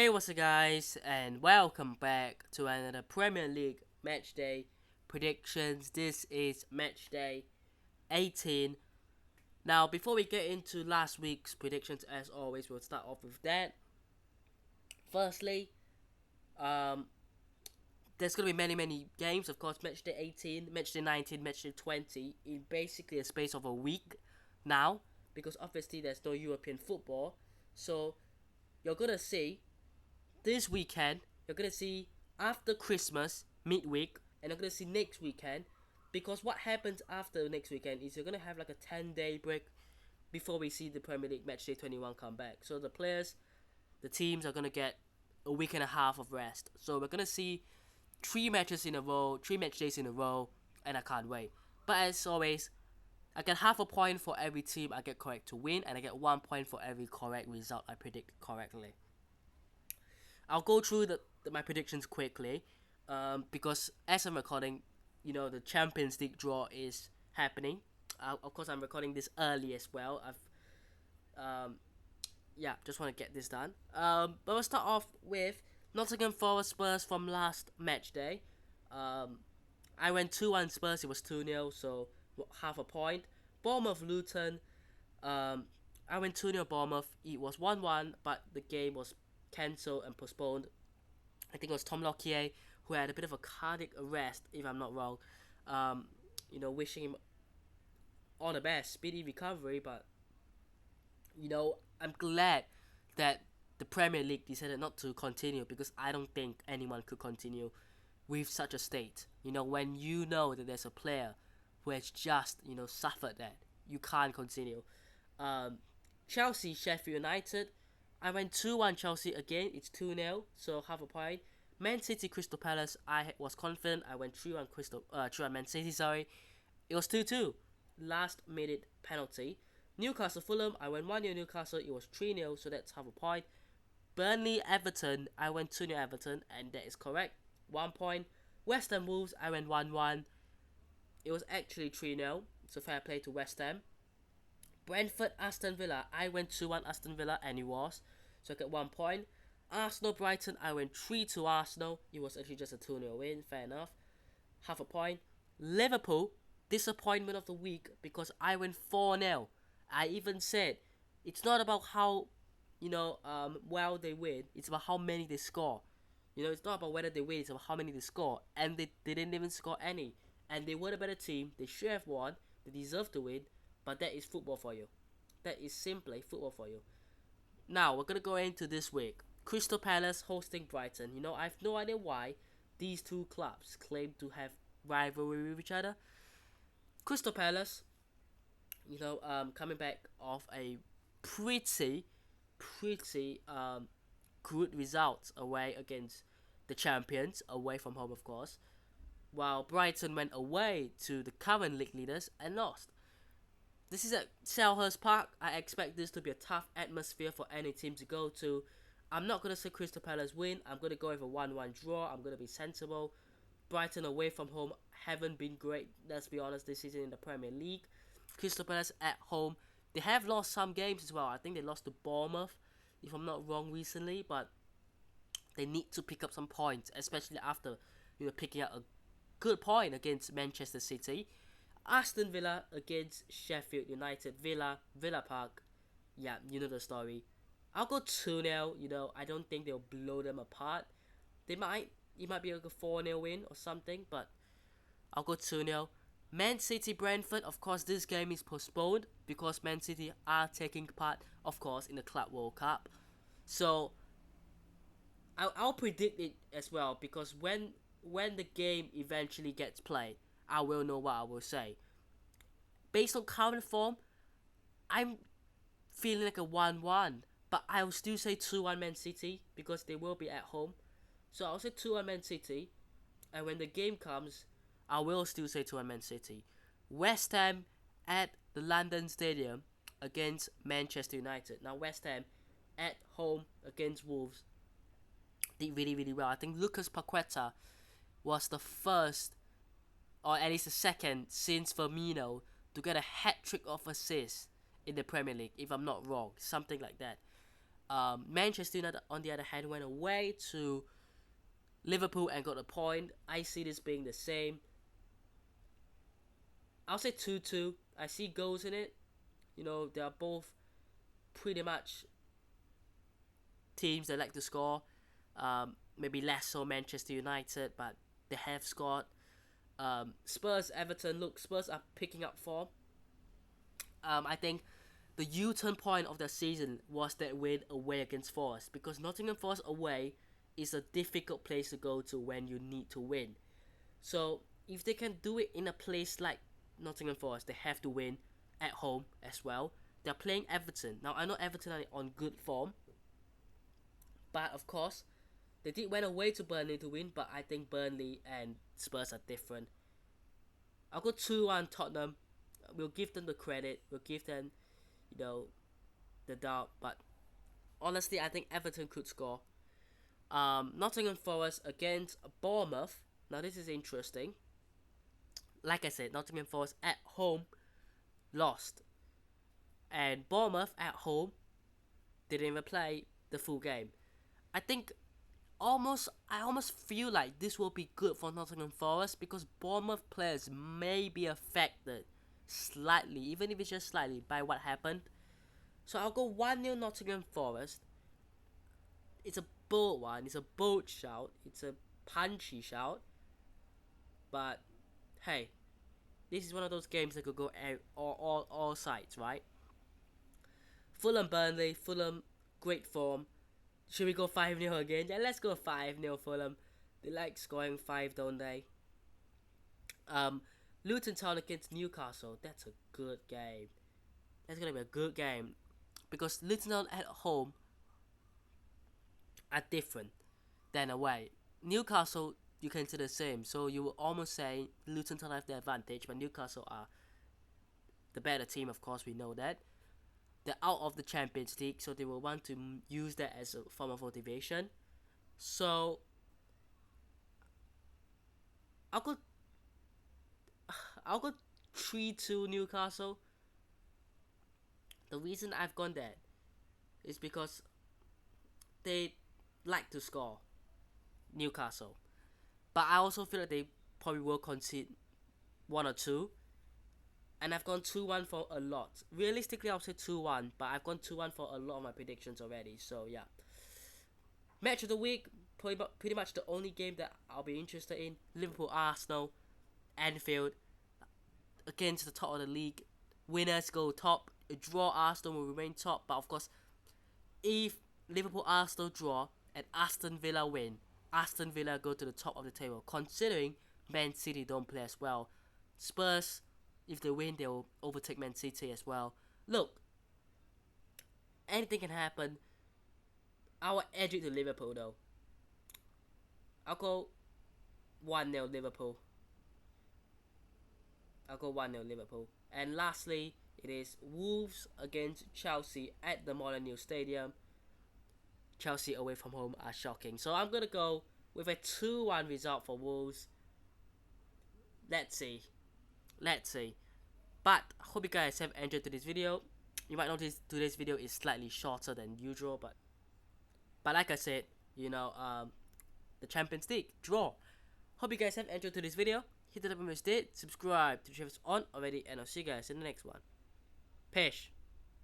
Hey, what's up, guys, and welcome back to another Premier League Matchday predictions. This is Matchday 18. Now, before we get into last week's predictions, as always, we'll start off with that. Firstly, um, there's gonna be many games. Of course, Matchday 18, Matchday 19, Matchday 20 in basically a space of a week now, because obviously there's no European football. So you're gonna see this weekend, you're gonna see after Christmas midweek, and you're gonna see next weekend. Because what happens after next weekend is you're gonna have like a 10-day break before we see the Premier League Matchday 21 come back. So the players, the teams are gonna get a week and a half of rest. So we're gonna see three matches in a row, three match days in a row, and I can't wait. But as always, I get half a point for every team I get correct to win, and I get 1 point for every correct result I predict correctly. I'll go through my predictions quickly, because as I'm recording, the Champions League draw is happening. Of course, I'm recording this early as well. Yeah, just want to get this done. But we'll start off with Nottingham Forest Spurs from last match day. Um, I went 2-1 Spurs. It was 2-0, so half a point. Bournemouth Luton. Um, I went 2-0 Bournemouth. It was 1-1, but the game was cancelled and postponed. I think it was Tom Lockyer who had a bit of a cardiac arrest, if I'm not wrong. Wishing him all the best, speedy recovery. But I'm glad that the Premier League decided not to continue, because I don't think anyone could continue with such a state. When you know that there's a player who has just suffered that, you can't continue. Um, Chelsea, Sheffield United. I went 2-1 Chelsea again. It's 2-0, so half a point. Man City, Crystal Palace. I was confident. I went 3-1 3-1 Man City. Sorry, it was 2-2. Last minute penalty. Newcastle, Fulham. I went 1-0 Newcastle. It was 3-0, so that's half a point. Burnley, Everton. I went 2-0 Everton, and that is correct. 1 point. West Ham, Wolves. I went 1-1. It was actually 3-0, so fair play to West Ham. Brentford, Aston Villa. I went 2-1 Aston Villa, and it was. So I get 1 point. Arsenal, Brighton. I went 3-2 Arsenal. It was actually just a 2-0 win. Fair enough. Half a point. Liverpool, disappointment of the week, because I went 4-0. I even said it's not about how well they win. It's about how many they score. It's not about whether they win. It's about how many they score, and they didn't even score any. And they were a better team. They should have won. They deserve to win. But that is football for you. That is simply football for you. Now we're gonna go into this week. Crystal Palace hosting Brighton. I have no idea why these two clubs claim to have rivalry with each other. Crystal Palace, coming back off a pretty good results away against the champions, away from home, of course. While Brighton went away to the current league leaders and lost. This is at Selhurst Park. I expect this to be a tough atmosphere for any team to go to. I'm not going to say Crystal Palace win. I'm going to go with a 1-1 draw. I'm going to be sensible. Brighton away from home haven't been great, let's be honest, this season in the Premier League. Crystal Palace at home, they have lost some games as well. I think they lost to Bournemouth, if I'm not wrong, recently. But they need to pick up some points, especially after picking up a good point against Manchester City. Aston Villa against Sheffield United. Villa Park. Yeah, you know the story. I'll go 2-0. I don't think they'll blow them apart. They might. It might be like a 4-0 win or something, but I'll go 2-0. Man City Brentford. Of course, this game is postponed because Man City are taking part, of course, in the Club World Cup. So I'll predict it as well, because when the game eventually gets played, I will know what I will say. Based on current form, I'm feeling like a 1-1, but I will still say 2-1 Man City, because they will be at home. So I'll say 2-1 Man City, and when the game comes, I will still say 2-1 Man City. West Ham at the London Stadium against Manchester United. Now West Ham at home against Wolves did really well. I think Lucas Paqueta was the first, or at least the second, since Firmino to get a hat trick of assists in the Premier League, if I'm not wrong, something like that. Manchester United, on the other hand, went away to Liverpool and got a point. I see this being the same. I'll say 2-2. I see goals in it. They are both pretty much teams that like to score. Maybe less so Manchester United, but they have scored. Spurs, Everton. Look, Spurs are picking up form. I think the U-turn point of the season was that win away against Forest, because Nottingham Forest away is a difficult place to go to when you need to win. So if they can do it in a place like Nottingham Forest, they have to win at home as well. They're playing Everton. Now I know Everton are on good form, but of course they did went away to Burnley to win, but I think Burnley and Spurs are different. I'll go 2-1 Tottenham. We'll give them the credit. We'll give them, the doubt. But honestly, I think Everton could score. Nottingham Forest against Bournemouth. Now this is interesting. Like I said, Nottingham Forest at home lost, and Bournemouth at home didn't even play the full game. I think I almost feel like this will be good for Nottingham Forest, because Bournemouth players may be affected slightly, even if it's just slightly, by what happened. So I'll go 1-0 Nottingham Forest. It's a bold one. It's a bold shout. It's a punchy shout. But hey, this is one of those games that could go all sides, right? Fulham Burnley. Fulham, great form. Should we go 5-0 again? Yeah, let's go 5-0 Fulham. They like scoring 5, don't they? Luton Town against Newcastle. That's a good game. That's going to be a good game, because Luton Town at home are different than away. Newcastle, you can say the same. So you will almost say Luton Town have the advantage, but Newcastle are the better team, of course, we know that. They're out of the Champions League, so they will want to use that as a form of motivation. So I'll go 3-2 Newcastle. The reason I've gone that is because they like to score, Newcastle. But I also feel like they probably will concede 1 or 2. And I've gone 2-1 for a lot. Realistically, I'll say 2-1, but I've gone 2-1 for a lot of my predictions already. So yeah. Match of the week, pretty much the only game that I'll be interested in. Liverpool-Arsenal, Anfield, against the top of the league. Winners go top. A draw, Arsenal will remain top. But of course, if Liverpool-Arsenal draw and Aston Villa win, Aston Villa go to the top of the table, considering Man City don't play as well. Spurs, if they win, they will overtake Man City as well. Look, anything can happen. I will edge it to Liverpool though. I'll go 1-0 Liverpool. And lastly, it is Wolves against Chelsea at the Molineux Stadium. Chelsea away from home are shocking. So I'm going to go with a 2-1 result for Wolves. Let's see. But I hope you guys have enjoyed today's video. You might notice today's video is slightly shorter than usual, but like I said, the Champions League draw. Hope you guys have enjoyed today's video. Hit the like button if you did. Subscribe to the channel if it's on already, and I'll see you guys in the next one. Peace.